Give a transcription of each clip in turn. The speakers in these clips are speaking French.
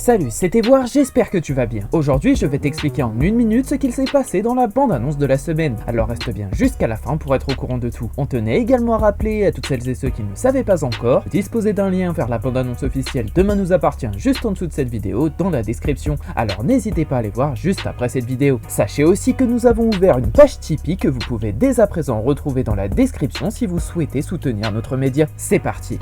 Salut, c'était Voir, j'espère que tu vas bien. Aujourd'hui, je vais t'expliquer en une minute ce qu'il s'est passé dans la bande-annonce de la semaine. Alors reste bien jusqu'à la fin pour être au courant de tout. On tenait également à rappeler à toutes celles et ceux qui ne savaient pas encore, de disposer d'un lien vers la bande-annonce officielle Demain nous appartient juste en dessous de cette vidéo dans la description. Alors n'hésitez pas à aller voir juste après cette vidéo. Sachez aussi que nous avons ouvert une page Tipeee que vous pouvez dès à présent retrouver dans la description si vous souhaitez soutenir notre média. C'est parti.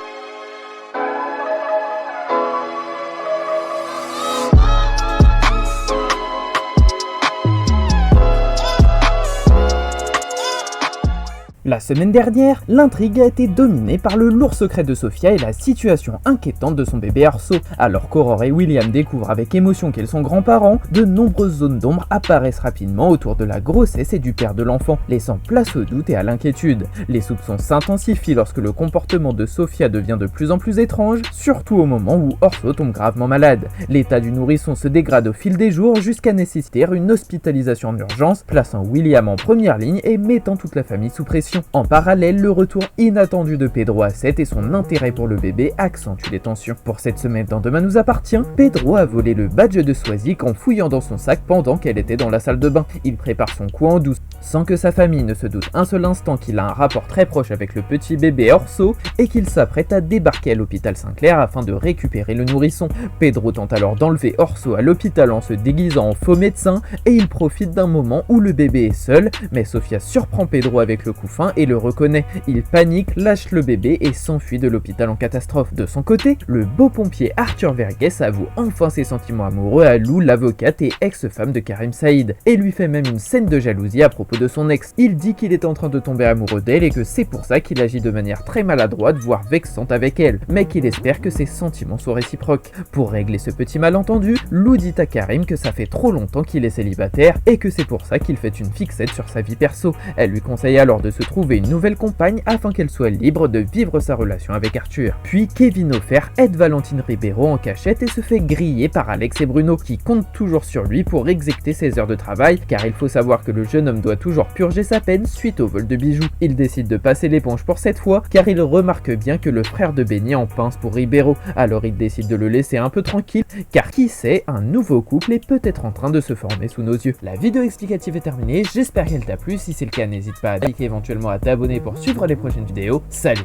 La semaine dernière, l'intrigue a été dominée par le lourd secret de Sophia et la situation inquiétante de son bébé Orso. Alors qu'Aurore et William découvrent avec émotion qu'ils sont grands-parents, de nombreuses zones d'ombre apparaissent rapidement autour de la grossesse et du père de l'enfant, laissant place au doute et à l'inquiétude. Les soupçons s'intensifient lorsque le comportement de Sophia devient de plus en plus étrange, surtout au moment où Orso tombe gravement malade. L'état du nourrisson se dégrade au fil des jours jusqu'à nécessiter une hospitalisation en urgence, plaçant William en première ligne et mettant toute la famille sous pression. En parallèle, le retour inattendu de Pedro à 7 et son intérêt pour le bébé accentue les tensions. Pour cette semaine dans Demain nous appartient, Pedro a volé le badge de Swazik en fouillant dans son sac pendant qu'elle était dans la salle de bain. Il prépare son coup en douce, sans que sa famille ne se doute un seul instant qu'il a un rapport très proche avec le petit bébé Orso et qu'il s'apprête à débarquer à l'hôpital Saint-Clair afin de récupérer le nourrisson. Pedro tente alors d'enlever Orso à l'hôpital en se déguisant en faux médecin et il profite d'un moment où le bébé est seul, mais Sophia surprend Pedro avec le couffin et le reconnaît. Il panique, lâche le bébé et s'enfuit de l'hôpital en catastrophe. De son côté, le beau pompier Arthur Verghese avoue enfin ses sentiments amoureux à Lou, l'avocate et ex-femme de Karim Saïd, et lui fait même une scène de jalousie à propos de son ex. Il dit qu'il est en train de tomber amoureux d'elle et que c'est pour ça qu'il agit de manière très maladroite, voire vexante avec elle, mais qu'il espère que ses sentiments sont réciproques. Pour régler ce petit malentendu, Lou dit à Karim que ça fait trop longtemps qu'il est célibataire et que c'est pour ça qu'il fait une fixette sur sa vie perso. Elle lui conseille alors de se trouver une nouvelle compagne afin qu'elle soit libre de vivre sa relation avec Arthur. Puis Kevin Offer aide Valentine Ribeiro en cachette et se fait griller par Alex et Bruno qui comptent toujours sur lui pour exécuter ses heures de travail, car il faut savoir que le jeune homme doit toujours purger sa peine suite au vol de bijoux. Il décide de passer l'éponge pour cette fois car il remarque bien que le frère de Benny en pince pour Ribeiro, alors il décide de le laisser un peu tranquille car qui sait, un nouveau couple est peut-être en train de se former sous nos yeux. La vidéo explicative est terminée, j'espère qu'elle t'a plu, si c'est le cas n'hésite pas à liker, éventuellement à t'abonner pour suivre les prochaines vidéos. Salut!